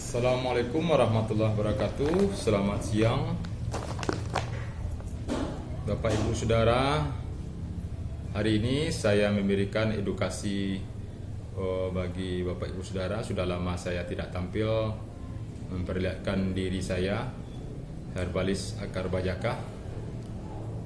Assalamualaikum warahmatullahi wabarakatuh. Selamat siang Bapak Ibu Saudara. Hari ini saya memberikan edukasi bagi Bapak Ibu Saudara. Sudah lama saya tidak tampil memperlihatkan diri saya, herbalis akar bajakah.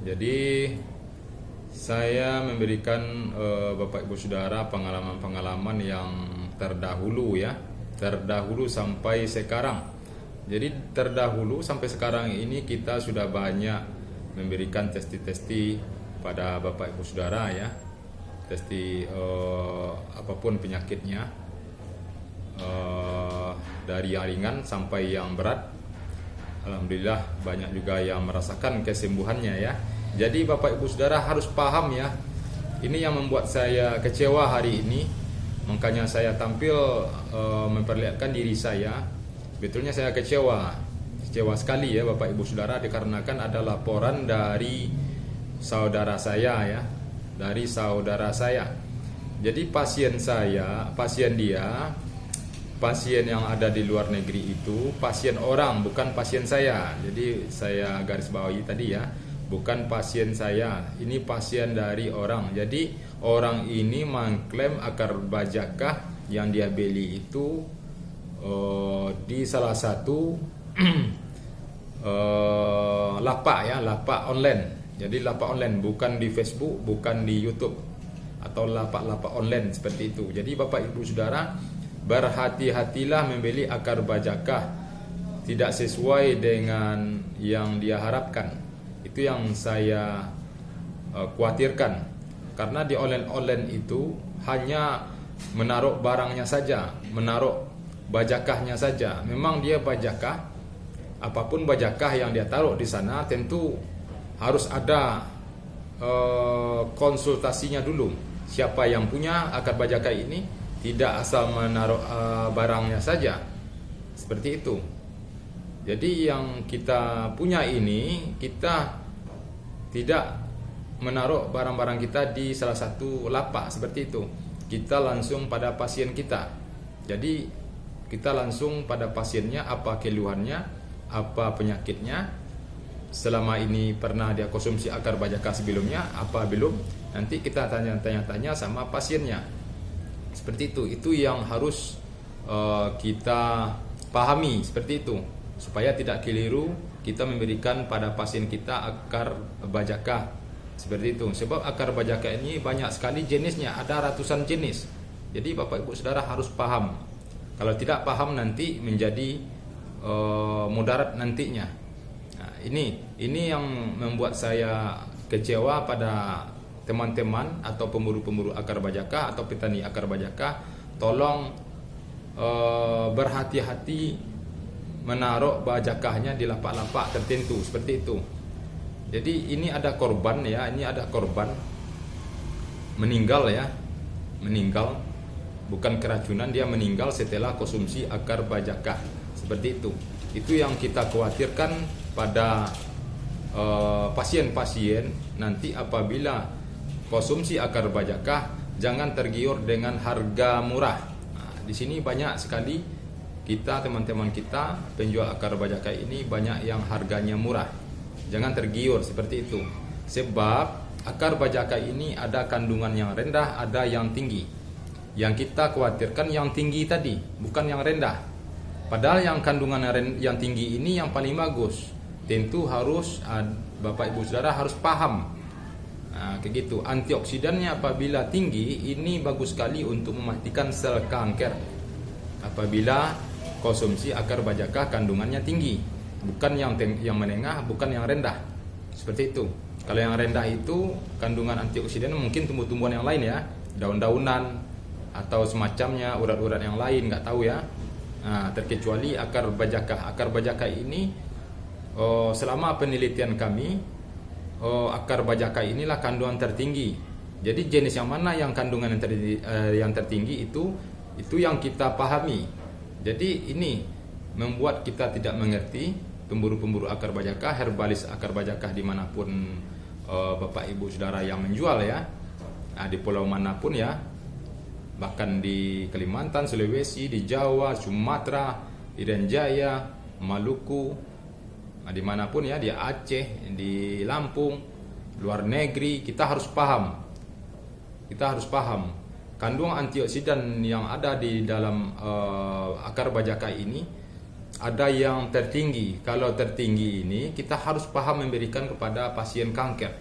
Jadi saya memberikan Bapak Ibu Saudara pengalaman-pengalaman yang terdahulu sampai sekarang. Jadi terdahulu sampai sekarang ini kita sudah banyak memberikan testi-testi pada Bapak Ibu Saudara ya. Testi apapun penyakitnya, dari yang ringan sampai yang berat. Alhamdulillah banyak juga yang merasakan kesembuhannya ya. Jadi Bapak Ibu Saudara harus paham ya. Ini yang membuat saya kecewa hari ini. Makanya saya tampil memperlihatkan diri saya. Betulnya saya kecewa sekali ya Bapak Ibu Saudara, dikarenakan ada laporan dari saudara saya ya, dari saudara saya. Jadi pasien yang ada di luar negeri itu pasien orang, bukan pasien saya. Jadi saya garis bawahi tadi ya, bukan pasien saya, ini pasien dari orang. Jadi orang ini mengklaim akar bajakah yang dia beli itu di salah satu lapak online. Jadi lapak online, bukan di Facebook, bukan di YouTube, atau lapak-lapak online seperti itu. Jadi Bapak Ibu Saudara, berhati-hatilah membeli akar bajakah tidak sesuai dengan yang dia harapkan. Itu yang saya khawatirkan. Karena di online itu hanya menaruh barangnya saja, menaruh bajakahnya saja. Memang dia bajakah, apapun bajakah yang dia taruh di sana tentu harus ada konsultasinya dulu. Siapa yang punya akar bajakah ini, tidak asal menaruh barangnya saja. Seperti itu. Jadi yang kita punya ini, kita tidak menaruh barang-barang kita di salah satu lapak seperti itu. Kita langsung pada pasien kita. Jadi kita langsung pada pasiennya, apa keluhannya, apa penyakitnya, selama ini pernah dia konsumsi akar bajakah sebelumnya, apa belum. Nanti kita tanya-tanya sama pasiennya. Seperti itu. Itu yang harus kita pahami seperti itu, supaya tidak keliru kita memberikan pada pasien kita akar bajakah seperti itu. Sebab akar bajakah ini banyak sekali jenisnya, ada ratusan jenis. Jadi Bapak Ibu Saudara harus paham. Kalau tidak paham nanti menjadi mudarat nantinya. Nah, ini yang membuat saya kecewa pada teman-teman atau pemburu-pemburu akar bajakah atau petani akar bajakah. Tolong berhati-hati menaruh bajakahnya di lapak-lapak tertentu seperti itu. Jadi ini ada korban ya, ini ada korban meninggal ya, meninggal, bukan keracunan, dia meninggal setelah konsumsi akar bajakah seperti itu. Itu yang kita khawatirkan pada pasien-pasien nanti apabila konsumsi akar bajakah, jangan tergiur dengan harga murah. Nah, di sini banyak sekali kita, teman-teman kita penjual akar bajakah ini banyak yang harganya murah. Jangan tergiur seperti itu. Sebab akar bajakah ini ada kandungan yang rendah, ada yang tinggi. Yang kita khawatirkan yang tinggi tadi, bukan yang rendah. Padahal yang kandungan yang tinggi ini yang paling bagus. Tentu harus Bapak Ibu Saudara harus paham. Nah, kayak gitu. Antioksidannya apabila tinggi, ini bagus sekali untuk mematikan sel kanker. Apabila konsumsi akar bajakah kandungannya tinggi, bukan yang menengah, bukan yang rendah. Seperti itu. Kalau yang rendah itu kandungan antioksidan mungkin tumbuh-tumbuhan yang lain ya, daun-daunan atau semacamnya, urat-urat yang lain, nggak tahu ya. Nah, terkecuali akar bajakah. Akar bajakah ini selama penelitian kami, akar bajakah inilah kandungan tertinggi. Jadi jenis yang mana yang kandungan yang tertinggi itu yang kita pahami. Jadi ini membuat kita tidak mengerti pemburu-pemburu akar bajakah, herbalis akar bajakah dimanapun Bapak Ibu Saudara yang menjual ya, nah, di pulau manapun ya, bahkan di Kalimantan, Sulawesi, di Jawa, Sumatera, Irian Jaya, Maluku, dimanapun ya, di Aceh, di Lampung, luar negeri, kita harus paham. Kita harus paham kandungan antioksidan yang ada di dalam akar bajaka ini ada yang tertinggi. Kalau tertinggi ini kita harus paham memberikan kepada pasien kanker,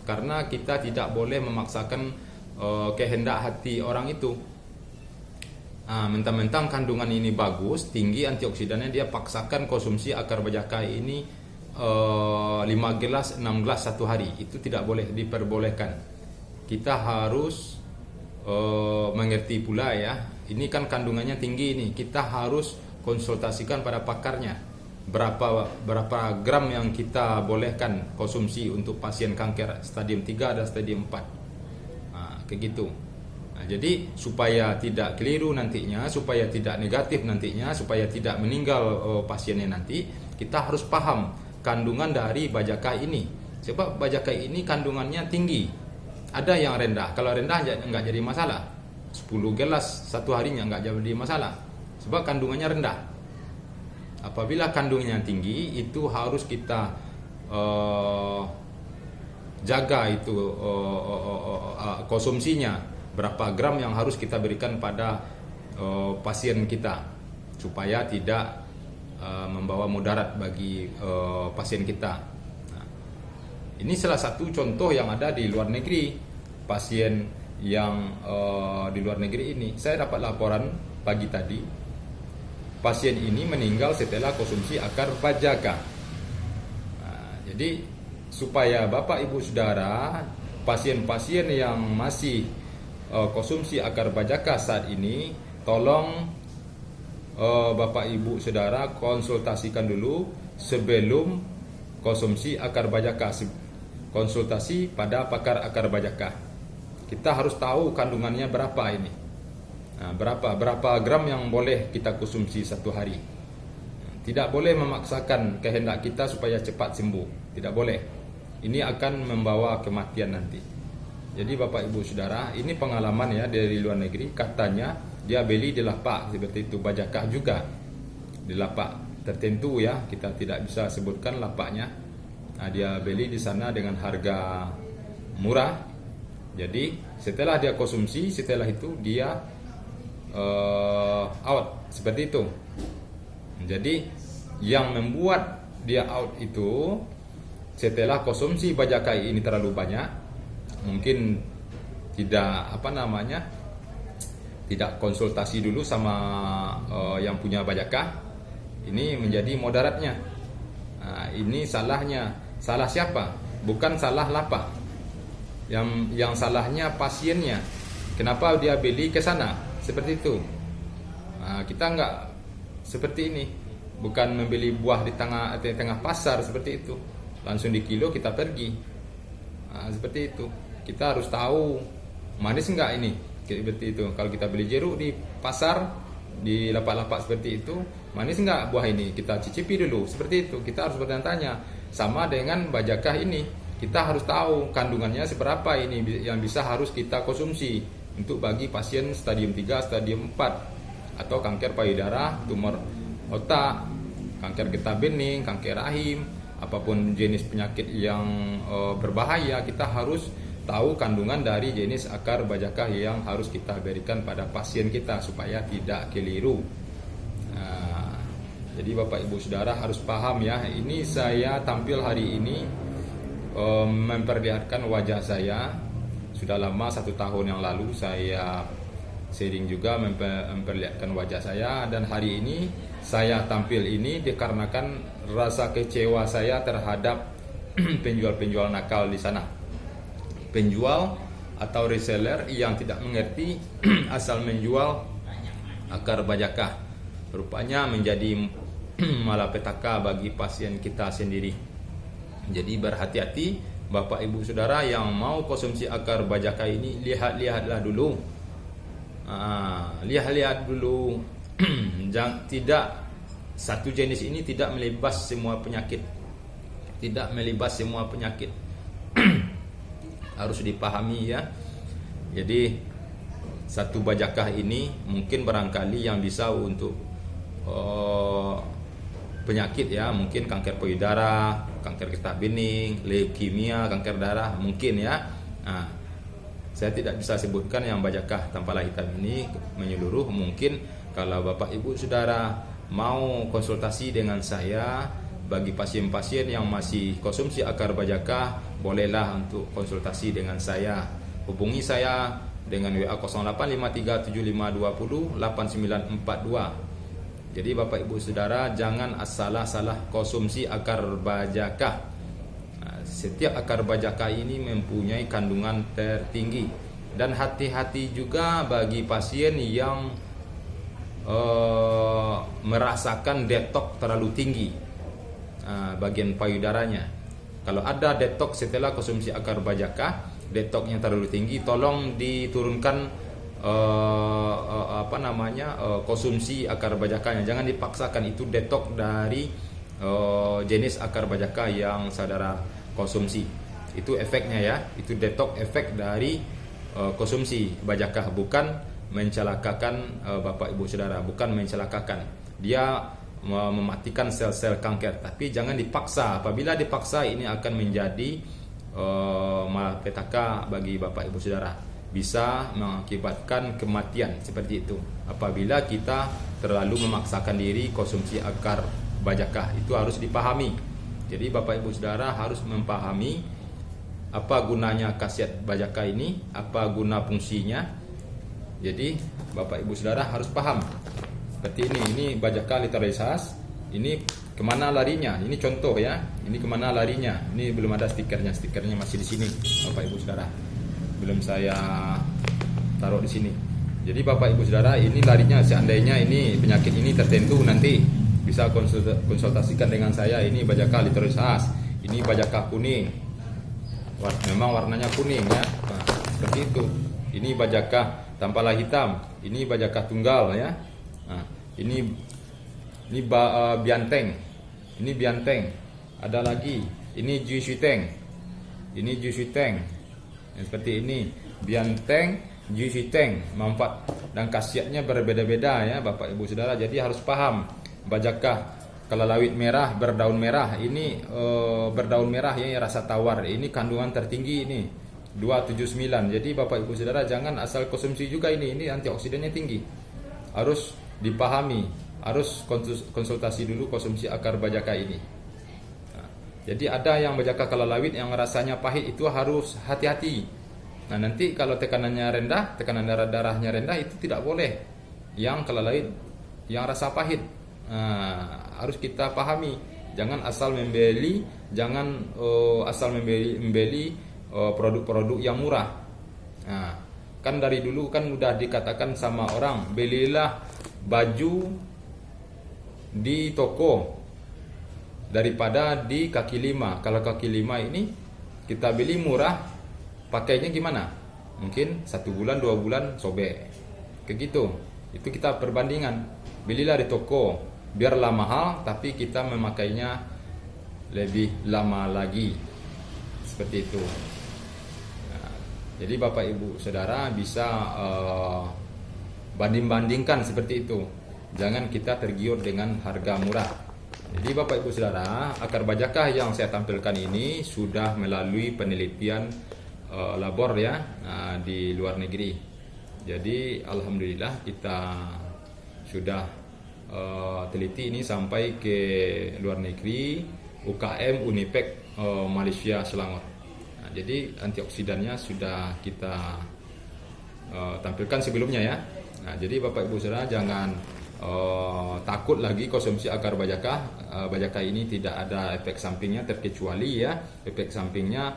karena kita tidak boleh memaksakan kehendak hati orang itu. Mentang-mentang kandungan ini bagus, tinggi antioksidannya, dia paksakan konsumsi akar bajaka ini 5 gelas, 6 gelas satu hari. Itu tidak boleh diperbolehkan. Kita harus mengerti pula ya, ini kan kandungannya tinggi ini. Kita harus konsultasikan pada pakarnya berapa gram yang kita bolehkan konsumsi untuk pasien kanker stadium 3 dan stadium 4. Kayak gitu. Jadi supaya tidak keliru nantinya, supaya tidak negatif nantinya, supaya tidak meninggal pasiennya nanti, kita harus paham kandungan dari bajaka ini. Sebab bajaka ini kandungannya tinggi. Ada yang rendah. Kalau rendah nggak jadi masalah. 10 gelas satu harinya nggak jadi masalah. Sebab kandungannya rendah. Apabila kandungannya tinggi, itu harus kita jaga itu konsumsinya. Berapa gram yang harus kita berikan pada pasien kita supaya tidak membawa mudarat bagi pasien kita. Ini salah satu contoh yang ada di luar negeri. Pasien yang di luar negeri ini, saya dapat laporan pagi tadi, pasien ini meninggal setelah konsumsi akar bajaka. Jadi supaya Bapak Ibu Saudara, pasien-pasien yang masih konsumsi akar bajaka saat ini, tolong Bapak Ibu Saudara konsultasikan dulu sebelum konsumsi akar bajaka. Konsultasi pada pakar akar bajaka. Kita harus tahu kandungannya berapa ini. Berapa gram yang boleh kita konsumsi satu hari. Tidak boleh memaksakan kehendak kita supaya cepat sembuh. Tidak boleh. Ini akan membawa kematian nanti. Jadi Bapak Ibu Saudara, ini pengalaman ya dari luar negeri. Katanya dia beli di lapak seperti itu, bajaka juga di lapak tertentu ya, kita tidak bisa sebutkan lapaknya. Dia beli di sana dengan harga murah. Jadi setelah dia konsumsi, setelah itu dia out seperti itu. Jadi yang membuat dia out itu setelah konsumsi bajaka ini terlalu banyak, mungkin tidak tidak konsultasi dulu sama yang punya bajaka. Ini menjadi mudaratnya. Ini salahnya. Salah siapa? Bukan salah lapak. Yang salahnya pasiennya. Kenapa dia beli ke sana? Seperti itu. Kita enggak seperti ini. Bukan membeli buah di tengah pasar seperti itu. Langsung di kilo kita pergi. Seperti itu. Kita harus tahu manis enggak ini. Seperti itu. Kalau kita beli jeruk di pasar, di lapak-lapak seperti itu, manis enggak buah ini? Kita cicipi dulu. Seperti itu. Kita harus bertanya-tanya. Sama dengan bajaka ini, kita harus tahu kandungannya seberapa ini yang bisa harus kita konsumsi untuk bagi pasien stadium 3, stadium 4 atau kanker payudara, tumor otak, kanker getah bening, kanker rahim, apapun jenis penyakit yang berbahaya, kita harus tahu kandungan dari jenis akar bajaka yang harus kita berikan pada pasien kita supaya tidak keliru. Jadi Bapak Ibu Saudara harus paham ya. Ini saya tampil hari ini memperlihatkan wajah saya. Sudah lama, 1 tahun yang lalu saya sharing juga memperlihatkan wajah saya. Dan hari ini saya tampil ini dikarenakan rasa kecewa saya terhadap penjual-penjual nakal di sana. Penjual atau reseller yang tidak mengerti asal menjual akar bajaka, rupanya menjadi malapetaka bagi pasien kita sendiri. Jadi berhati-hati Bapak Ibu Saudara yang mau konsumsi akar bajaka ini, lihat-lihatlah dulu. Lihat-lihat dulu. Tidak, satu jenis ini tidak melibas semua penyakit. Tidak melibas semua penyakit. Harus dipahami ya. Jadi satu bajakah ini mungkin barangkali yang bisa untuk penyakit ya, mungkin kanker payudara, kanker getah bening, leukemia, kanker darah mungkin ya. Nah, saya tidak bisa sebutkan yang bajakah tampala hitam ini menyeluruh. Mungkin kalau Bapak Ibu Saudara mau konsultasi dengan saya, bagi pasien-pasien yang masih konsumsi akar bajakah, bolehlah untuk konsultasi dengan saya. Hubungi saya dengan WA 085375208942. Jadi Bapak Ibu Saudara, jangan salah konsumsi akar bajakah. Setiap akar bajakah ini mempunyai kandungan tertinggi, dan hati-hati juga bagi pasien yang merasakan detok terlalu tinggi bagian payudaranya. Kalau ada detok setelah konsumsi akar bajakah, detoknya terlalu tinggi, tolong diturunkan konsumsi akar bajakahnya. Jangan dipaksakan, itu detok dari jenis akar bajakah yang saudara konsumsi. Itu efeknya ya, itu detok efek dari konsumsi bajakah, bukan mencelakakan Bapak Ibu Saudara, bukan mencelakakan. Dia mematikan sel-sel kanker, tapi jangan dipaksa. Apabila dipaksa, ini akan menjadi malapetaka bagi Bapak Ibu Saudara, bisa mengakibatkan kematian seperti itu. Apabila kita terlalu memaksakan diri konsumsi akar bajakah, itu harus dipahami. Jadi Bapak Ibu Saudara harus memahami apa gunanya khasiat bajakah ini, apa guna fungsinya. Jadi Bapak Ibu Saudara harus paham. Seperti ini bajakah Litariosaceae, ini kemana larinya? Ini contoh ya, ini kemana larinya? Ini belum ada stikernya masih di sini, Bapak Ibu Saudara. Belum saya taruh di sini. Jadi Bapak Ibu Saudara, ini larinya, seandainya ini penyakit ini tertentu, nanti bisa konsultasikan dengan saya. Ini bajakah Litariosaceae, ini bajakah kuning. Memang warnanya kuning ya. Nah, seperti itu. Ini bajakah tampala hitam, ini bajakah tunggal ya. Nah, ini bianteng. Ini bianteng. Ada lagi, ini juisuteng. Ini juisuteng. Seperti ini, bianteng, juisuteng. Manfaat dan khasiatnya berbeda-beda ya Bapak Ibu Saudara. Jadi harus paham. Bajakah kelalawit merah, berdaun merah. Ini berdaun merah ya, rasa tawar. Ini kandungan tertinggi ini, 279. Jadi Bapak Ibu Saudara jangan asal konsumsi juga ini antioksidannya tinggi. Harus dipahami, harus konsultasi dulu konsumsi akar bajakah ini. Nah, jadi ada yang bajakah kelalawit yang rasanya pahit, itu harus hati-hati. Nah, nanti kalau tekanannya rendah, tekanan darahnya rendah, itu tidak boleh. Yang kelalawit yang rasa pahit, harus kita pahami. Jangan asal membeli, produk-produk yang murah. Nah, kan dari dulu kan udah dikatakan sama orang, belilah baju di toko daripada di kaki lima. Kalau kaki lima ini kita beli murah, pakainya gimana? Mungkin 1 bulan 2 bulan sobek, kayak gitu. Itu kita perbandingan. Belilah di toko, biarlah mahal, tapi kita memakainya lebih lama lagi, seperti itu. Nah, jadi Bapak Ibu Saudara bisa banding-bandingkan seperti itu. Jangan kita tergiur dengan harga murah. Jadi Bapak Ibu Saudara, akar bajakah yang saya tampilkan ini sudah melalui penelitian labor ya, di luar negeri. Jadi alhamdulillah kita sudah teliti ini sampai ke luar negeri, UKM Unipek Malaysia Selangor. Nah, jadi antioksidannya sudah kita tampilkan sebelumnya ya. Nah, jadi Bapak Ibu Saudara jangan takut lagi konsumsi akar bajakah. Bajakah ini tidak ada efek sampingnya, terkecuali ya efek sampingnya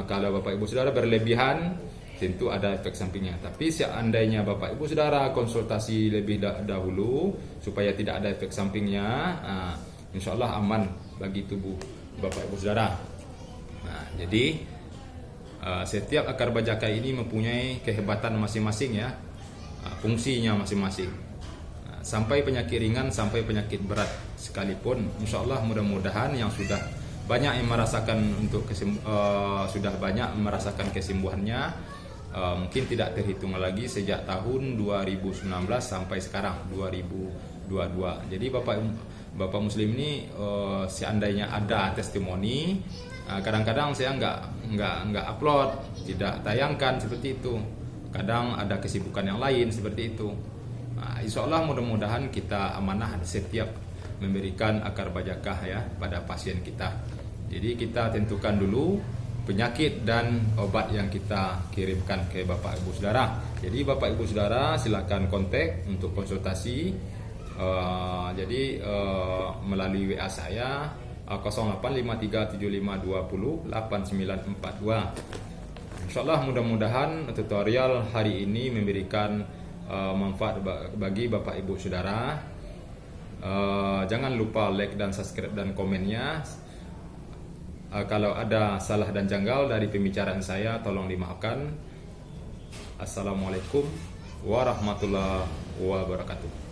kalau Bapak Ibu Saudara berlebihan, tentu ada efek sampingnya. Tapi seandainya Bapak Ibu Saudara konsultasi lebih dahulu supaya tidak ada efek sampingnya, insya Allah aman bagi tubuh Bapak Ibu Saudara. Nah, jadi setiap akar bajakah ini mempunyai kehebatan masing-masing ya, fungsinya masing-masing. Sampai penyakit ringan sampai penyakit berat sekalipun, insya Allah mudah-mudahan yang sudah banyak yang merasakan sudah banyak merasakan kesembuhannya. Mungkin tidak terhitung lagi sejak tahun 2019 sampai sekarang 2022. Jadi Bapak Bapak Muslim ini seandainya ada testimoni, kadang-kadang saya nggak upload, tidak tayangkan seperti itu. Kadang ada kesibukan yang lain seperti itu. Insya Allah mudah-mudahan kita amanah setiap memberikan akar bajakah ya pada pasien kita. Jadi kita tentukan dulu penyakit dan obat yang kita kirimkan ke Bapak Ibu Saudara. Jadi Bapak Ibu Saudara silakan kontak untuk konsultasi. Melalui WA saya 085375208942. Insyaallah mudah-mudahan tutorial hari ini memberikan manfaat bagi Bapak Ibu Saudara. Jangan lupa like dan subscribe dan komennya. Kalau ada salah dan janggal dari pembicaraan saya tolong dimaafkan. Assalamualaikum warahmatullahi wabarakatuh.